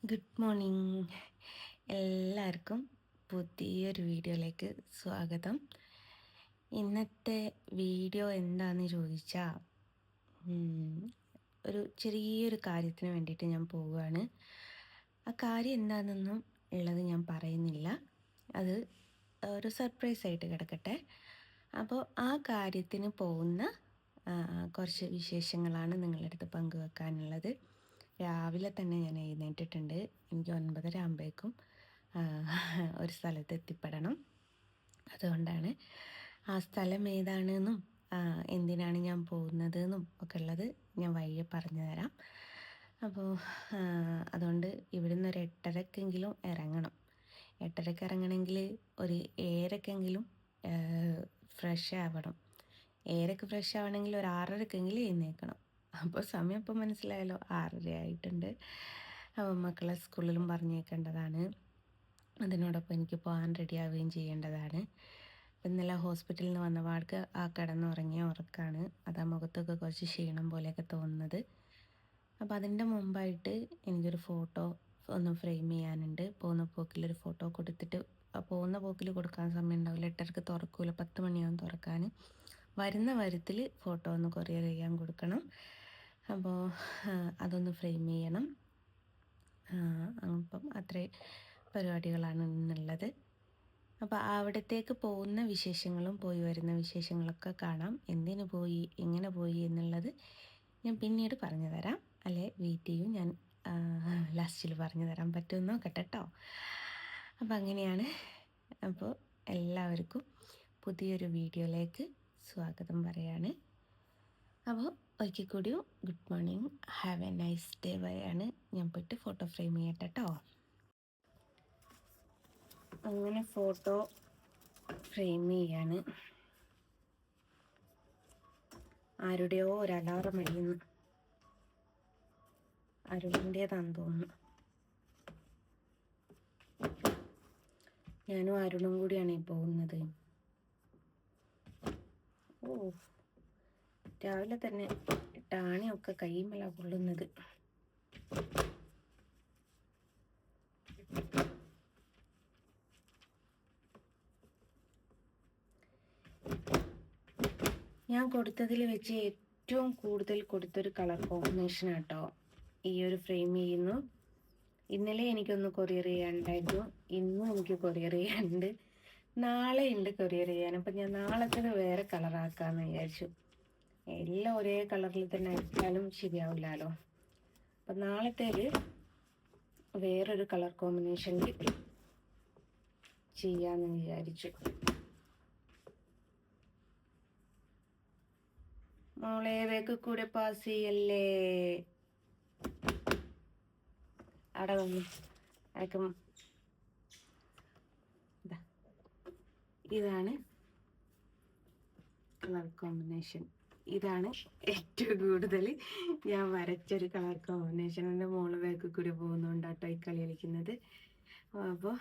Good morning. എല്ലാവർക്കും പുതിയൊരു വീഡിയോയിലേക്ക് സ്വാഗതം. ഇന്നത്തെ വീഡിയോ എന്താണെന്ന് ചോദിച്ചാൽ ഒരു ചെറിയൊരു കാര്യത്തിന് വേണ്ടിയിട്ട് ഞാൻ പോവുകയാണ്. ആ കാര്യം എന്താണെന്നൊന്നും ഉള്ളത് ഞാൻ പറയുന്നില്ല, അത് ഒരു സർപ്രൈസായിട്ട് കിടക്കട്ടെ. അപ്പോൾ ആ കാര്യത്തിന് പോകുന്ന കുറച്ച് വിശേഷങ്ങളാണ് നിങ്ങളുടെ അടുത്ത് പങ്കുവെക്കാനുള്ളത്. രാവിലെ തന്നെ ഞാൻ എഴുന്നേറ്റിട്ടുണ്ട്. എനിക്ക് 9:30 ആകുമ്പോഴേക്കും ഒരു സ്ഥലത്ത് എത്തിപ്പെടണം. അതുകൊണ്ടാണ് ആ സ്ഥലം ഏതാണെന്നും എന്തിനാണ് ഞാൻ പോകുന്നതെന്നും ഒക്കെ ഉള്ളത് ഞാൻ വഴിയെ പറഞ്ഞു തരാം. അപ്പോൾ അതുകൊണ്ട് ഇവിടുന്ന് ഒരു 8:30-ക്കെങ്കിലും ഇറങ്ങണം. 8:30-ക്ക് ഇറങ്ങണമെങ്കിൽ ഒരു 7:00-ക്കെങ്കിലും ഫ്രഷ് ആവണം. 7:00-ക്ക് ഫ്രഷ് ആവണമെങ്കിൽ ഒരു 6:30-ക്കെങ്കിലും എഴുന്നേൽക്കണം. അപ്പോൾ സമയം ഇപ്പോൾ മനസ്സിലായല്ലോ, 6:30 ആയിട്ടുണ്ട്. അപ്പോൾ മക്കളെ സ്കൂളിലും പറഞ്ഞേക്കേണ്ടതാണ്, അതിനോടൊപ്പം എനിക്ക് പോകാൻ റെഡിയാവുകയും ചെയ്യേണ്ടതാണ്. ഇന്നലെ ഹോസ്പിറ്റലിൽ നിന്ന് വന്ന പാടക്ക് ആ കിടന്നുറങ്ങിയ ഉറക്കാണ്, അതാ മുഖത്തൊക്കെ കുറച്ച് ക്ഷീണം പോലെയൊക്കെ തോന്നുന്നത്. അപ്പോൾ അതിൻ്റെ മുമ്പായിട്ട് എനിക്കൊരു ഫോട്ടോ ഒന്ന് ഫ്രെയിം ചെയ്യാനുണ്ട്. പോകുന്ന പോക്കിലൊരു ഫോട്ടോ കൊടുത്തിട്ട്, പോകുന്ന പോക്കിൽ കൊടുക്കാൻ സമയം ഉണ്ടാവില്ല, 8:30-ക്ക് തുറക്കൂല, 10 മണിയാവും തുറക്കാൻ. വരുന്ന വരുത്തിൽ ഫോട്ടോ ഒന്ന് കൊറിയർ ചെയ്യാൻ കൊടുക്കണം. അപ്പോൾ അതൊന്ന് ഫ്രെയിം ചെയ്യണം. അപ്പം അത്രയും പരിപാടികളാണ് ഇന്നുള്ളത്. അപ്പോൾ അവിടത്തേക്ക് പോകുന്ന വിശേഷങ്ങളും പോയി വരുന്ന വിശേഷങ്ങളൊക്കെ കാണാം. എന്തിനു പോയി, എങ്ങനെ പോയി എന്നുള്ളത് ഞാൻ പിന്നീട് പറഞ്ഞു തരാം. അല്ലെ വെയിറ്റ് ചെയ്യും, ഞാൻ ലാസ്റ്റിൽ പറഞ്ഞു തരാൻ പറ്റുമെന്ന് നോക്കട്ടെ കേട്ടോ. അപ്പോൾ അങ്ങനെയാണ്. അപ്പോൾ എല്ലാവർക്കും പുതിയൊരു വീഡിയോയിലേക്ക് സ്വാഗതം പറയാണ്. അപ്പോൾ ഒരിക്കൽ കൂടിയും good morning, have A nice day പറയാണ്. ഞാൻ പോയിട്ട് ഫോട്ടോ ഫ്രെയിം ചെയ്യട്ടെ കേട്ടോ. അങ്ങനെ ഫോട്ടോ ഫ്രെയിം ചെയ്യാണ്. ആരുടെയോ ഒരു അലാറം അടിയുന്നു, അരുണിൻ്റേതാണെന്ന് തോന്നുന്നു. ഞാനും അരുണും കൂടിയാണ് ഈ പോകുന്നത്. ഓ, രാവിലെ തന്നെ ടാണിയൊക്കെ കൈമല കൊള്ളുന്നത്. ഞാൻ കൊടുത്തതിൽ വെച്ച് ഏറ്റവും കൂടുതൽ കൊടുത്തൊരു കളർ കോമ്പിനേഷൻ ആട്ടോ ഈ ഒരു ഫ്രെയിം ചെയ്യുന്നു. ഇന്നലെ എനിക്കൊന്ന് കൊറിയർ ചെയ്യാനുണ്ടായിരുന്നു, ഇന്നും എനിക്ക് കൊറിയർ ചെയ്യാനുണ്ട്, നാളെ ഉണ്ട് കൊറിയർ ചെയ്യാൻ. അപ്പം ഞാൻ നാളത്തേത് വേറെ കളറാക്കാമെന്ന് വിചാരിച്ചു. എല്ലാം ഒരേ കളറിൽ തന്നെ അയച്ചാലും ശരിയാവില്ലല്ലോ. അപ്പം നാളത്തേത് വേറൊരു കളർ കോമ്പിനേഷനിൽ ചെയ്യാമെന്ന് വിചാരിച്ചു. മോളെ വേക്ക് കൂടെ പാസ് ചെയ്യല്ലേ, അവിടെ വന്നു അയക്കും. ഇതാണ് കളർ കോമ്പിനേഷൻ. ഇതാണ് ഏറ്റവും കൂടുതൽ ഞാൻ വരച്ചൊരു കളർ കോമ്പിനേഷൻ. എൻ്റെ മോള് വേക്ക് കൂടി പോകുന്നുണ്ടാട്ടോ ഈ കളി കളിക്കുന്നത്. അപ്പോൾ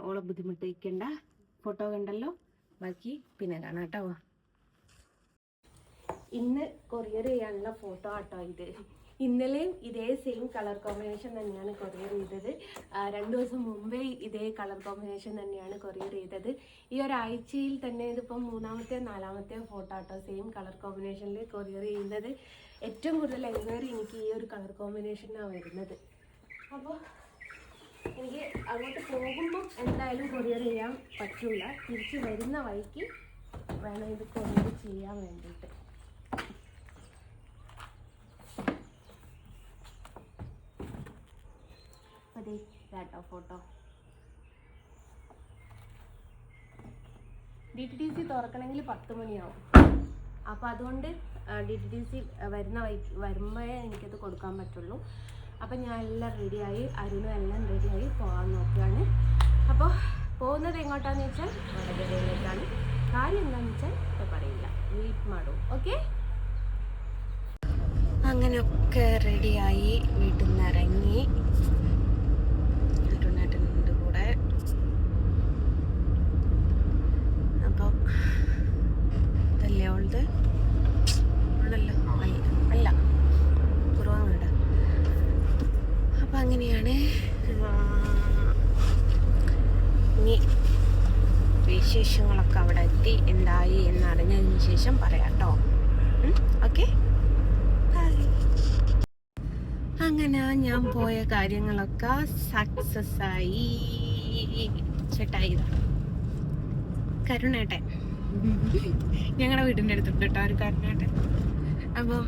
ഓളെ ബുദ്ധിമുട്ടിക്കണ്ട. ഫോട്ടോ കണ്ടല്ലോ, ബാക്കി പിന്നെ കാണാം കേട്ടോ. ഇന്ന് കൊറിയർ ചെയ്യാനുള്ള ഫോട്ടോ ആട്ടോ ഇത്. ഇന്നലെയും ഇതേ സെയിം കളർ കോമ്പിനേഷൻ തന്നെയാണ് കൊറിയർ ചെയ്തത്. 2 ദിവസം മുമ്പേ ഇതേ കളർ കോമ്പിനേഷൻ തന്നെയാണ് കൊറിയർ ചെയ്തത്. ഈ ഒരാഴ്ചയിൽ തന്നെ ഇതിപ്പം 3-ാമത്തെയോ 4-ാമത്തെയോ ഫോട്ടോ ആട്ടോ സെയിം കളർ കോമ്പിനേഷനിൽ കൊറിയർ ചെയ്യുന്നത്. ഏറ്റവും കൂടുതൽ എൻക്വയറി എനിക്ക് ഈ ഒരു കളർ കോമ്പിനേഷനാണ് വരുന്നത്. അപ്പോൾ എനിക്ക് അങ്ങോട്ട് പോകുമ്പോൾ എന്തായാലും കൊറിയർ ചെയ്യാൻ പറ്റില്ല, തിരിച്ച് വരുന്ന വഴിക്ക് വേണം ഇത് കൊറിയർ ചെയ്യാൻ വേണ്ടിയിട്ട്. അതെ കേട്ടോ ഫോട്ടോ. DTDC തുറക്കണമെങ്കിൽ 10 മണിയാവും. അപ്പോൾ അതുകൊണ്ട് DTDC വരുമ്പോഴേ എനിക്കത് കൊടുക്കാൻ പറ്റുള്ളൂ. അപ്പം ഞാൻ എല്ലാം റെഡിയായി, അരുണും എല്ലാം റെഡിയായി പോകാൻ നോക്കുകയാണ്. അപ്പോൾ പോകുന്നത് എങ്ങോട്ടാന്ന് വെച്ചാൽ വടകരയിലേക്കാണ്. കാര്യം എന്താണെന്ന് വെച്ചാൽ ഇപ്പോൾ പറയില്ല, വെയിറ്റ് മാടും. ഓക്കെ, അങ്ങനെയൊക്കെ റെഡിയായി വീട്ടിൽ നിന്ന് ഇറങ്ങി. അരുണേട്ടനുണ്ട് കൂടെ. അപ്പം ഇതല്ലേ ഓൾത് ഉള്ളല്ലോ, അല്ല കുറവാണ്. അങ്ങനെയാണ്. ഇനി വിശേഷങ്ങളൊക്കെ അവിടെ എത്തി എന്തായി എന്നറിഞ്ഞതിന് ശേഷം പറയാം കേട്ടോ. ഓക്കെ, അങ്ങനെ ഞാൻ പോയ കാര്യങ്ങളൊക്കെ സക്സസ് ആയി. ചേട്ടായി കരുണേട്ടൻ ഞങ്ങളുടെ വീടിൻ്റെ അടുത്തുണ്ട് കേട്ടോ ഒരു കരുണേട്ടൻ. അപ്പം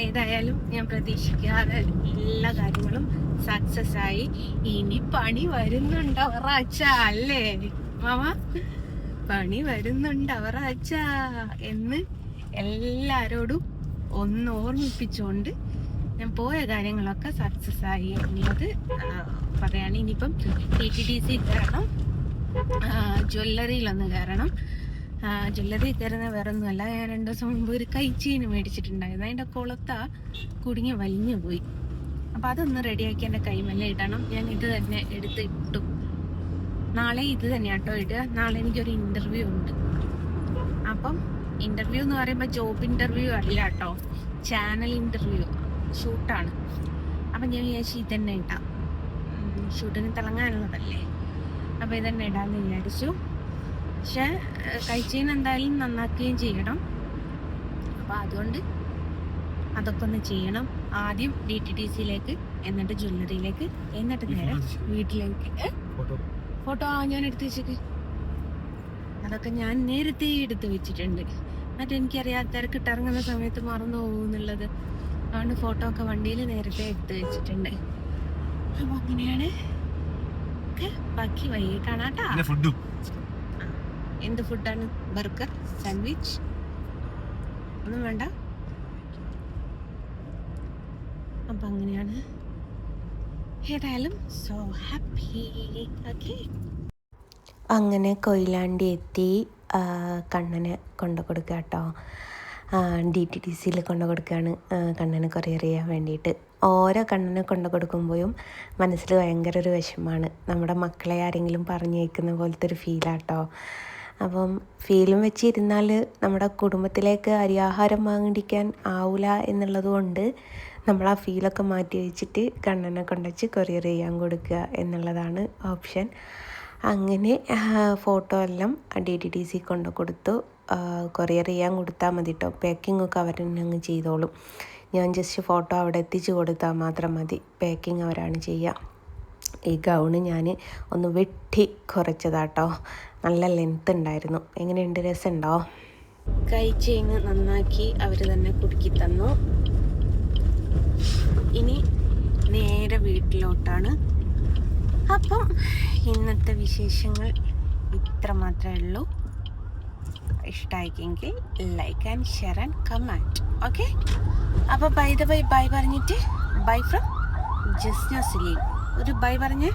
ഏതായാലും ഞാൻ പ്രതീക്ഷിക്കാതെ എല്ലാ കാര്യങ്ങളും സക്സസ് ആയി. ഇനി പണി വരുന്നുണ്ടവറാച്ച അല്ലേ മാമ? പണി വരുന്നുണ്ടവറാച്ച എന്ന് എല്ലാരോടും ഒന്ന് ഓർമ്മിപ്പിച്ചുകൊണ്ട് ഞാൻ പോയ കാര്യങ്ങളൊക്കെ സക്സസ് ആയി എന്നുള്ളത് പറയാണ്. ഇനിയിപ്പം TTDC കയറണം, ജ്വല്ലറിയിലൊന്ന് കയറണം. ജ്വല്ലറി കയറുന്ന വേറെ ഒന്നുമല്ല, ഞാൻ 2 ദിവസം മുമ്പ് ഒരു കൈച്ചീന് മേടിച്ചിട്ടുണ്ടായിരുന്നു. അതിൻ്റെ കൊളുത്ത കുടുങ്ങി വലിഞ്ഞു പോയി. അപ്പം അതൊന്ന് റെഡിയാക്കി എൻ്റെ കൈമല്ല ഇടണം. ഞാൻ ഇത് തന്നെ എടുത്ത് ഇട്ടു. നാളെ ഇത് തന്നെ കേട്ടോ ഇടുക. നാളെ എനിക്കൊരു ഇൻ്റർവ്യൂ ഉണ്ട്. അപ്പം ഇൻ്റർവ്യൂ എന്ന് പറയുമ്പോൾ ജോബ് ഇൻ്റർവ്യൂ അല്ല കേട്ടോ, ചാനൽ ഇൻ്റർവ്യൂ, ഷൂട്ടാണ്. അപ്പം ഞാൻ വിചാരിച്ചു ഇതന്നെ ഇടാം, ഷൂട്ടിന് തിളങ്ങാനുള്ളതല്ലേ. അപ്പോൾ ഇതന്നെ ഇടാമെന്ന് വിചാരിച്ചു. പക്ഷെ കഴിച്ചതിന് എന്തായാലും നന്നാക്കുകയും ചെയ്യണം. അപ്പോൾ അതുകൊണ്ട് അതൊക്കെ ഒന്ന് ചെയ്യണം. ആദ്യം DTDCയിലേക്ക്, എന്നിട്ട് ജ്വല്ലറിയിലേക്ക്, എന്നിട്ട് നേരെ വീട്ടിലേക്ക്. ഫോട്ടോ ഞാൻ എടുത്ത് വെച്ചേക്ക്. അതൊക്കെ ഞാൻ നേരത്തെ എടുത്ത് വെച്ചിട്ടുണ്ട്. മറ്റെനിക്കറിയാം തിരക്കിട്ടിറങ്ങുന്ന സമയത്ത് മറന്നു പോകുന്നുള്ളത്. അതുകൊണ്ട് ഫോട്ടോ ഒക്കെ വണ്ടിയിൽ നേരത്തെ എടുത്ത് വെച്ചിട്ടുണ്ട്. അപ്പോൾ അങ്ങനെയാണ്. ബാക്കി വൈകി കാണാട്ടാ. എന്ത് ഫുഡാണ്? ബർഗർ, സാൻഡ്വിച്ച് ഒന്നും വേണ്ട. അപ്പം അങ്ങനെയാണ്. ഏതായാലും സോ ഹാപ്പി. ഓക്കെ, അങ്ങനെ കൊയിലാണ്ടി എത്തി. കണ്ണനെ കൊണ്ടു കൊടുക്കുക കേട്ടോ. DTDCയിൽ കൊണ്ടു കൊടുക്കുകയാണ് കണ്ണനെ കൊറിയർ ചെയ്യാൻ വേണ്ടിയിട്ട്. ഓരോ കണ്ണനെ കൊണ്ടു കൊടുക്കുമ്പോഴും മനസ്സിൽ ഭയങ്കര ഒരു വിഷമമാണ്. നമ്മുടെ മക്കളെ ആരെങ്കിലും പറഞ്ഞു കേൾക്കുന്ന പോലത്തെ ഒരു ഫീലാട്ടോ. അപ്പം ഫീലും വെച്ചിരുന്നാൽ നമ്മുടെ കുടുംബത്തിലേക്ക് അരിയാഹാരം വാങ്ങിക്കാൻ ആവില്ല എന്നുള്ളത് കൊണ്ട് നമ്മൾ ആ ഫീലൊക്കെ മാറ്റി വെച്ചിട്ട് കണ്ണനെ കൊണ്ടുവച്ച് കൊറിയർ ചെയ്യാൻ കൊടുക്കുക എന്നുള്ളതാണ് ഓപ്ഷൻ. അങ്ങനെ ഫോട്ടോ എല്ലാം DTDC കൊണ്ടു കൊടുത്തു. കൊറിയർ ചെയ്യാൻ കൊടുത്താൽ മതി കേട്ടോ. പാക്കിംഗ് ഒക്കെ അവർ തന്നെ അങ്ങ് ചെയ്തോളും. ഞാൻ ജസ്റ്റ് ഫോട്ടോ അവിടെ എത്തിച്ച് കൊടുത്താൽ മാത്രം മതി. പാക്കിംഗ് അവരാണ് ചെയ്യുക. ഈ ഗൗണ് ഞാൻ ഒന്ന് വെട്ടി കുറച്ചതാട്ടോ. നല്ല ലെങ്ത്ത് ഉണ്ടായിരുന്നു. എങ്ങനെയുണ്ട്? രസമുണ്ടോ? കൈ ചെയിൻ നന്നാക്കി അവർ തന്നെ കുടുക്കി തന്നു. ഇനി നേരെ വീട്ടിലോട്ടാണ്. അപ്പം ഇന്നത്തെ വിശേഷങ്ങൾ ഇത്ര മാത്രമേ ഉള്ളൂ. ഇഷ്ടമായിക്കെങ്കിൽ like and share and comment. Okay, അപ്പോൾ ബൈ പറഞ്ഞിട്ട് ബൈ ഫ്രം ജസ്ന സലീം. ഒരു ബൈ പറഞ്ഞേ.